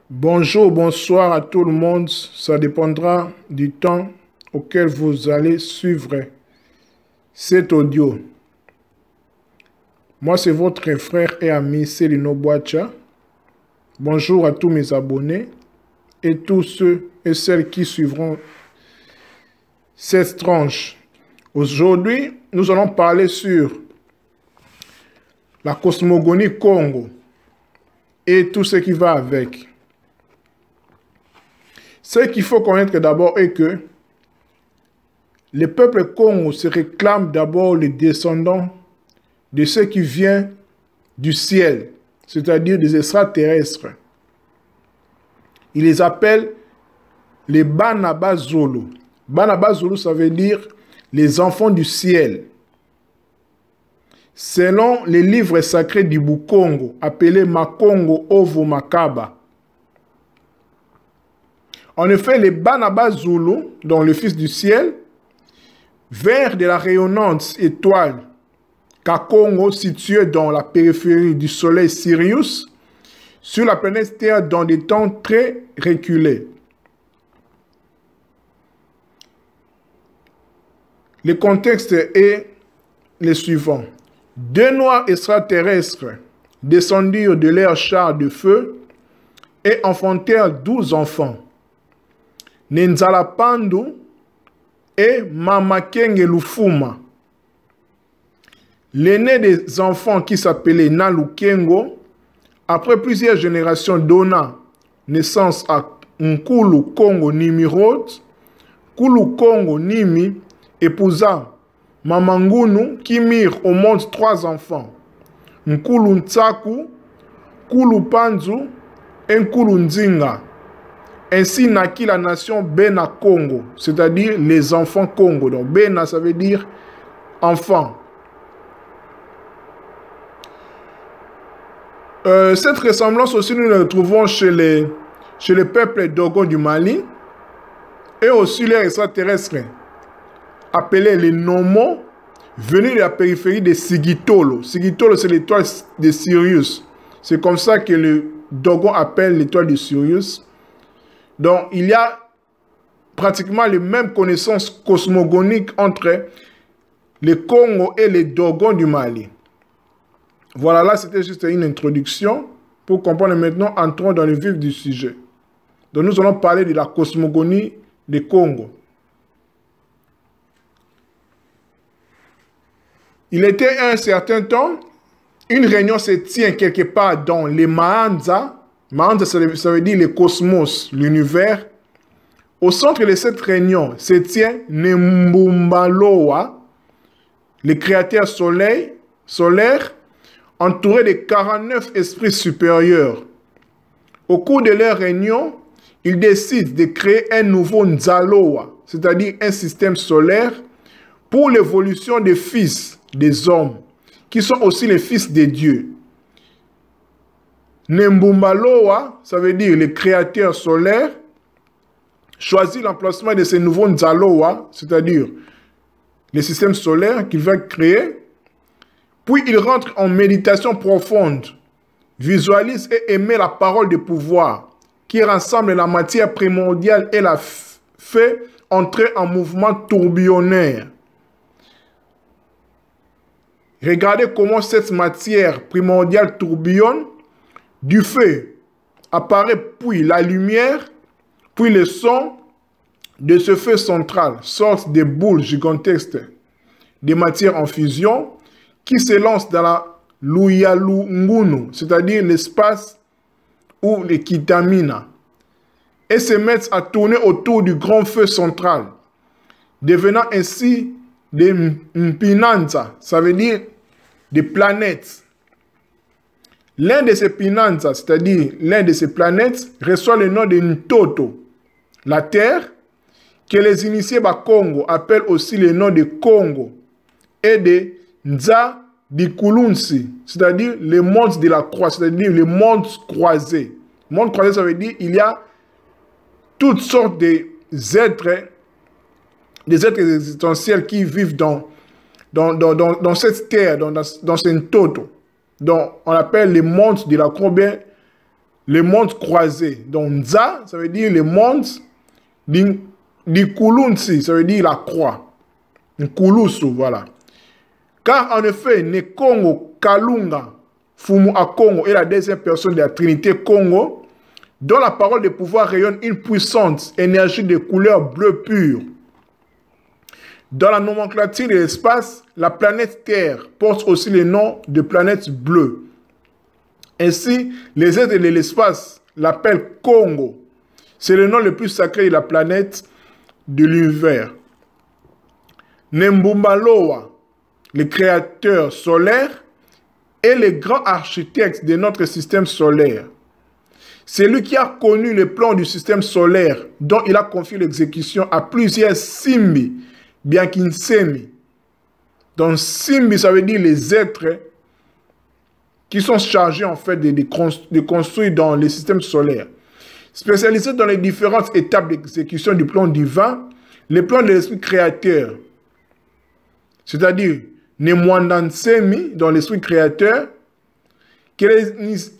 Bonjour, bonsoir à tout le monde. Ça dépendra du temps auquel vous allez suivre cet audio. Moi, c'est votre frère et ami Célino Boacha. Bonjour à tous mes abonnés et tous ceux et celles qui suivront cette tranche. Aujourd'hui, nous allons parler sur la cosmogonie Congo et tout ce qui va avec. Ce qu'il faut connaître d'abord est que le peuple Congo se réclame d'abord les descendants de ce qui vient du ciel, c'est-à-dire des extraterrestres. Il les appelle les Banaba Zulu. Banaba Zulu, ça veut dire les enfants du ciel. Selon les livres sacrés du Bukongo, appelés Makongo Ovo Makaba. En effet, les Banaba Zulu, dont le Fils du ciel, vers de la rayonnante étoile Kakongo, située dans la périphérie du soleil Sirius, sur la planète Terre dans des temps très reculés. Le contexte est le suivant. Deux noirs extraterrestres descendirent de leur char de feu et enfantèrent 12 enfants. Nenzala Pandu et Mamakenge Lufuma. L'aîné des enfants qui s'appelait Nalukengo, après plusieurs générations donna naissance à Nkulu Kongo Nimi Road, Kulu Kongo Nimi épousa Mamangunu qui mirent au monde 3 enfants, Nkulu Ntsaku, Kulu Panzu et Nkulu Nzinga. Ainsi naquit la nation Bena Congo, c'est-à-dire les enfants Congo. Donc Bena, ça veut dire enfant. Cette ressemblance aussi, nous la retrouvons chez les peuples Dogon du Mali et aussi les extraterrestres appelés les Nomos, venus de la périphérie de Sigitolo. Sigitolo, c'est l'étoile de Sirius. C'est comme ça que le Dogon appelle l'étoile de Sirius. Donc, il y a pratiquement les mêmes connaissances cosmogoniques entre les Congo et les Dogons du Mali. Voilà, là, c'était juste une introduction. Pour comprendre maintenant, entrons dans le vif du sujet. Donc, nous allons parler de la cosmogonie des Congo. Il était un certain temps, une réunion se tient quelque part dans les Maanza. Maanza, ça veut dire le cosmos, l'univers. Au centre de cette réunion se tient Nembumbaloa, le créateur solaire, entouré de 49 esprits supérieurs. Au cours de leur réunion, ils décident de créer un nouveau Nzaloa, c'est-à-dire un système solaire pour l'évolution des fils des hommes, qui sont aussi les fils des dieux. Nembumbaloa, ça veut dire le créateur solaire, choisit l'emplacement de ce nouveau Nzaloa, c'est-à-dire le système solaire qu'il va créer, puis il rentre en méditation profonde, visualise et émet la parole de pouvoir, qui rassemble la matière primordiale et la fait entrer en mouvement tourbillonnaire. Regardez comment cette matière primordiale tourbillonne. Du feu apparaît puis la lumière, puis le son de ce feu central sortent des boules gigantesques de matière en fusion qui se lancent dans la Luyalungunu, c'est-à-dire l'espace ou les Kitamina, et se mettent à tourner autour du grand feu central, devenant ainsi des Mpinanza, ça veut dire des planètes. L'un de ces Pinanza, c'est-à-dire l'un de ces planètes, reçoit le nom de Ntoto, la Terre, que les initiés Bakongo appellent aussi le nom de Congo, et de Nza Dikulunsi, c'est-à-dire le monde de la croix, c'est-à-dire le monde croisé. Le monde croisé, ça veut dire qu'il y a toutes sortes d'êtres, des êtres existentiels qui vivent dans cette terre, dans ce Ntoto. Donc, on appelle les mondes de la combien les mondes croisés. Donc, Nza, ça veut dire les mondes d'Ikulunsi, ça veut dire la croix. Nkulusu, voilà. Car en effet, Nekongo, Kalunga, Fumu à Congo est la deuxième personne de la Trinité Congo, dont la parole de pouvoir rayonne une puissante énergie de couleur bleu pure. Dans la nomenclature de l'espace, la planète Terre porte aussi le nom de planète bleue. Ainsi, les êtres de l'espace l'appellent Congo. C'est le nom le plus sacré de la planète de l'univers. Nembumbaloa, le créateur solaire, est le grand architecte de notre système solaire. C'est lui qui a connu le plan du système solaire dont il a confié l'exécution à plusieurs Simbi, bien qu'Insemi. Donc Simbi, ça veut dire les êtres qui sont chargés en fait de construire dans le système solaire. Spécialisés dans les différentes étapes d'exécution du plan divin, le plan de l'esprit créateur, c'est-à-dire Nemwandansemi dans l'esprit créateur, que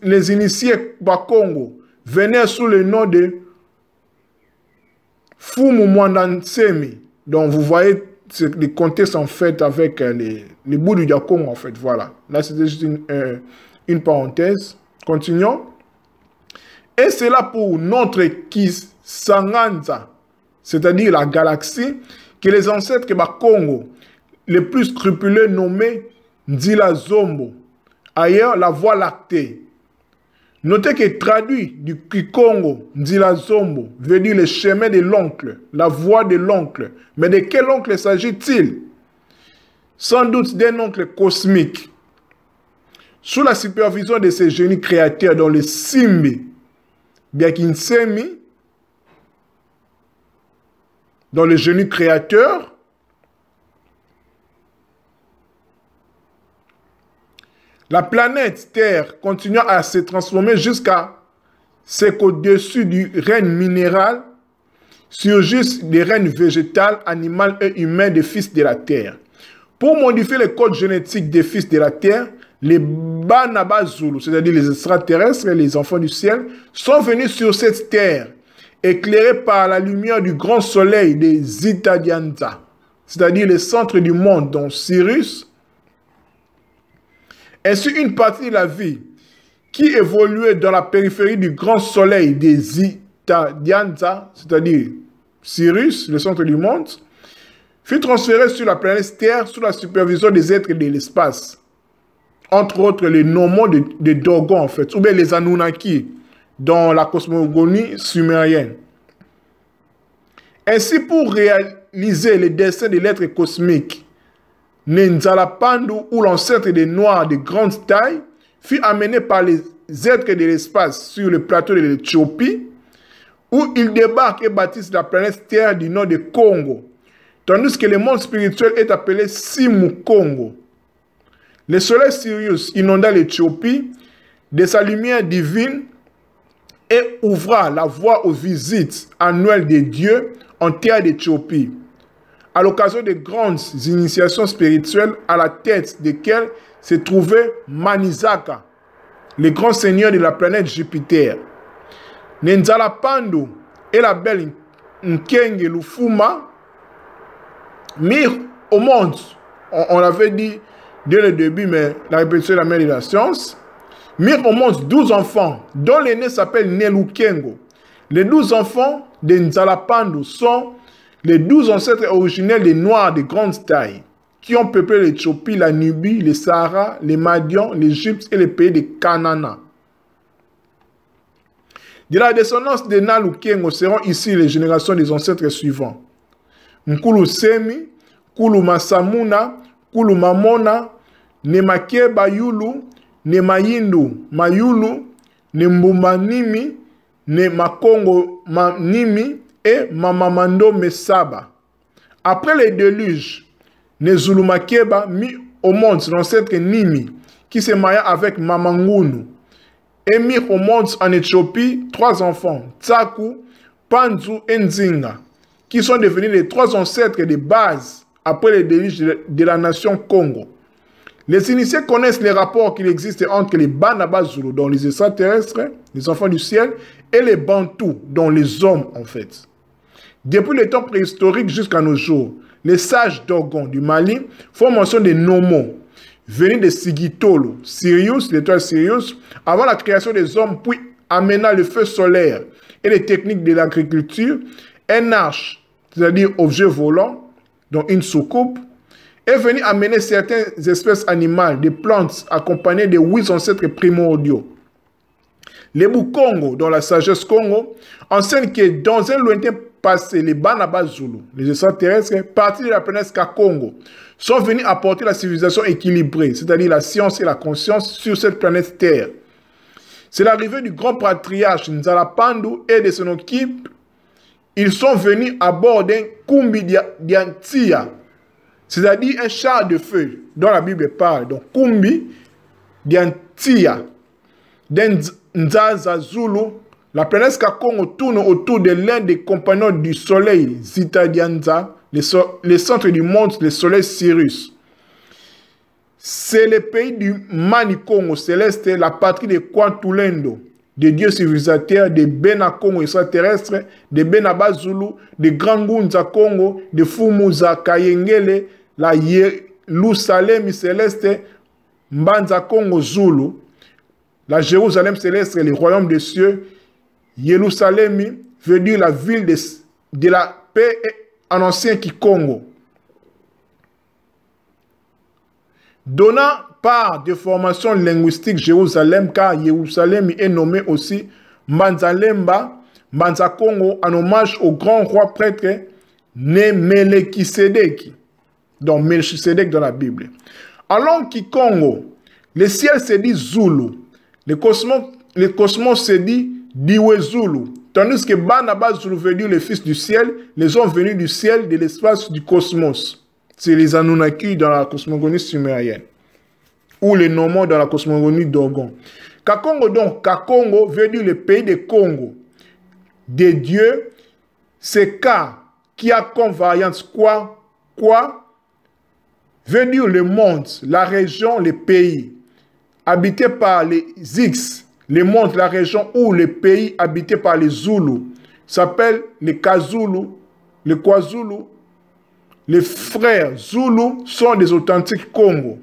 les initiés Bakongo venaient sous le nom de Fumu Mwandansemi. Donc vous voyez les contextes en fait avec les bouts du Diakongo en fait, voilà. Là c'était juste une parenthèse. Continuons. Et c'est là pour notre Kisanganza, c'est-à-dire la galaxie, que les ancêtres Bakongo, les plus scrupuleux nommés Ndila Zombo, ailleurs la voie lactée. Notez que traduit du Kikongo, Ndila Zombo, veut dire le chemin de l'oncle, la voie de l'oncle. Mais de quel oncle s'agit-il? Sans doute d'un oncle cosmique. Sous la supervision de ces génies créateurs dont les Simbi, Biakinsemi, dans le génie créateur, la planète Terre continue à se transformer jusqu'à ce qu'au-dessus du règne minéral surgissent des règnes végétal, animal et humain des fils de la Terre. Pour modifier le code génétique des fils de la Terre, les Banaba Zulu, c'est-à-dire les extraterrestres et les enfants du ciel, sont venus sur cette terre, éclairés par la lumière du grand soleil des Zitadianta, c'est-à-dire le centre du monde, dont Sirius. Ainsi, une partie de la vie qui évoluait dans la périphérie du grand soleil des Zitadianta, c'est-à-dire Sirius, le centre du monde, fut transférée sur la planète Terre sous la supervision des êtres de l'espace. Entre autres, les nomons de Dogon, en fait, ou bien les Anunnaki, dans la cosmogonie sumérienne. Ainsi, pour réaliser les dessins de l'être cosmique, Nenzalapandu, ou l'ancêtre des Noirs de grande taille, fut amené par les êtres de l'espace sur le plateau de l'Éthiopie, où il débarque et baptise la planète Terre du nom de Congo, tandis que le monde spirituel est appelé Simu Congo. Le soleil Sirius inonda l'Éthiopie de sa lumière divine et ouvra la voie aux visites annuelles des dieux en terre d'Éthiopie, à l'occasion de grandes initiations spirituelles à la tête desquelles se trouvait Manizaka, le grand seigneur de la planète Jupiter. Nenzalapandu et la belle Nkenge Lufuma mirent au monde, on l'avait dit dès le début, mais la répétition est la mère de la science, mirent au monde 12 enfants, dont l'aîné s'appelle Nelukengo. Les 12 enfants de Nzalapandu sont les 12 ancêtres originels des Noirs de grande taille, qui ont peuplé l'Éthiopie, la Nubie, le Sahara, les Madians, l'Égypte et les pays de Canaan. De la descendance de Nalukengo seront ici les générations des ancêtres suivants. Nkulu Semi, Kulu Masamuna, Kulu Mamona, Nemakeba Yulu, Nemayindu Mayulu, Nembumanimi, Nemakongo Manimi et Mamamando Mesaba. Après les déluges, Nezulumakeba mit au monde l'ancêtre Nimi, qui se maria avec Mamangunu, et mit au monde en Éthiopie 3 enfants, Tsaku, Panzu et Nzinga, qui sont devenus les 3 ancêtres de base après les déluges de la nation Congo. Les initiés connaissent les rapports qu'il existe entre les Banaba Zulu, dont les extraterrestres, les enfants du ciel, et les Bantous, dont les hommes, en fait. Depuis les temps préhistoriques jusqu'à nos jours, les sages Dogon du Mali font mention des Nomos, venus de Sigitolo, Sirius, l'étoile Sirius, avant la création des hommes, puis amenant le feu solaire et les techniques de l'agriculture, un arche, c'est-à-dire objet volant, dont une soucoupe, est venu amener certaines espèces animales, des plantes, accompagnées de 8 ancêtres primordiaux. Les Bukongo, dans la sagesse Congo, enseignent que dans un lointain passé, les Banaba Zulu, les extraterrestres, partis de la planète Kakongo, sont venus apporter la civilisation équilibrée, c'est-à-dire la science et la conscience sur cette planète Terre. C'est l'arrivée du grand patriarche Nzala Pandu et de son équipe. Ils sont venus à bord d'un Kumbi Diantia, c'est-à-dire un char de feu, dont la Bible parle. Donc, Kumbi Diantia, d'un Nzaza Zulu. La planète Kakongo tourne autour de l'un des compagnons du soleil, Zita Dianza, les centres du monde, le soleil Sirius. C'est le pays du Manikongo céleste, la patrie des Kwantulendo, des dieux civilisateurs, des Benakongo extraterrestres, des Benaba Zulu, des Grangunza Congo, des Fumuza Kayengele, la Yerusalem céleste, Mbanza Congo Zulu, la Jérusalem céleste, les royaumes des cieux. Yerusalem veut dire la ville de la paix en ancien Kikongo. Donnant par des formations linguistiques Jérusalem, car Jérusalem est nommé aussi Mbanzalemba, Mbanza Congo, en hommage au grand roi prêtre né Melchisedeki, donc Melchisedek dans la Bible. Alors Kikongo, le ciel se dit Zulu, le cosmos se dit Diwe Zulu, tandis que Banaba Zulu veut dire le fils du ciel, les hommes venus du ciel, de l'espace, du cosmos. C'est les Anunnaki dans la cosmogonie sumérienne, ou les Nomos dans la cosmogonie Dogon. Kakongo donc, Kakongo veut dire le pays des Congo, des dieux, c'est Ka, qui a comme variante quoi, veut dire le monde, la région, les pays, habité par les X, le monde, la région ou les pays habités par les Zoulous, s'appellent les Kazulu, les Kwazulu. Les frères Zoulous sont des authentiques Congo.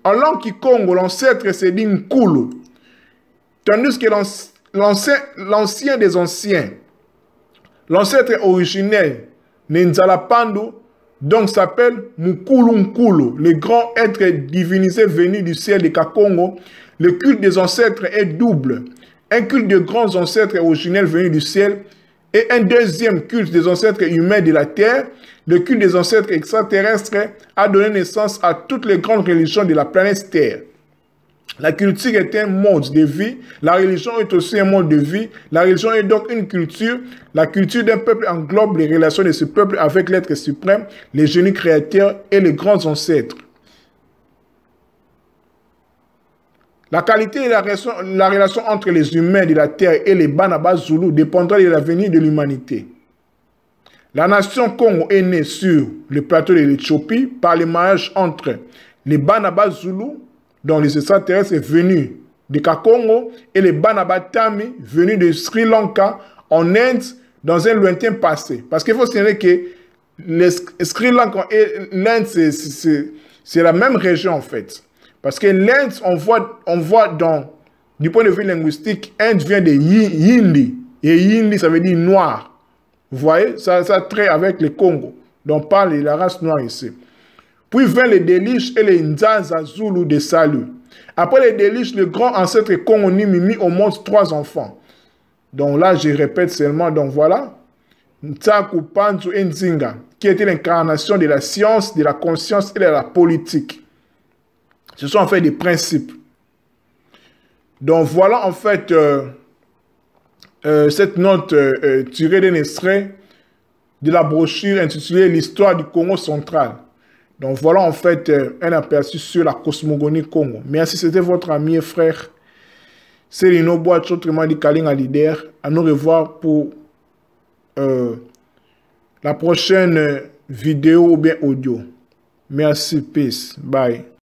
En langue Kikongo, l'ancêtre c'est dit Nkulu, tandis que l'ancien des anciens, l'ancêtre originel, Nzala Pandu, donc s'appelle Mukulu Nkulu, le grand être divinisé venu du ciel de Kakongo. Le culte des ancêtres est double. Un culte de grands ancêtres originels venus du ciel et un deuxième culte des ancêtres humains de la terre. Le culte des ancêtres extraterrestres a donné naissance à toutes les grandes religions de la planète Terre. La culture est un mode de vie, la religion est aussi un mode de vie, la religion est donc une culture. La culture d'un peuple englobe les relations de ce peuple avec l'être suprême, les génies créateurs et les grands ancêtres. La qualité de la relation entre les humains de la terre et les Banaba Zulu dépendra de l'avenir de l'humanité. La nation Congo est née sur le plateau de l'Éthiopie par le mariage entre les Banaba Zulu, dont les extraterrestres venus de Kakongo, et les Banaba Tami venus de Sri Lanka en Inde dans un lointain passé. Parce qu'il faut signaler que les Sri Lanka et l'Inde, c'est la même région en fait. Parce que l'Inde, on voit du point de vue linguistique, Inde vient de Yindi. Et Yindi, ça veut dire noir. Vous voyez, ça traite avec le Congo. Donc, on parle de la race noire ici. Puis vint les Déliches et les Nzaza Zulu de Salut. Après les Déliches, le grand ancêtre Congo mit au monde 3 enfants. Donc là, je répète seulement, donc voilà. Ntsaku, Panzu et Nzinga, qui était l'incarnation de la science, de la conscience et de la politique. Ce sont en fait des principes. Donc voilà en fait cette note tirée d'un extrait de la brochure intitulée L'histoire du Congo central. Donc voilà en fait un aperçu sur la cosmogonie Congo. Merci, c'était votre ami et frère Célino Boacho Tremadi Kalinga Leader. À nous revoir pour la prochaine vidéo ou bien audio. Merci, peace, bye.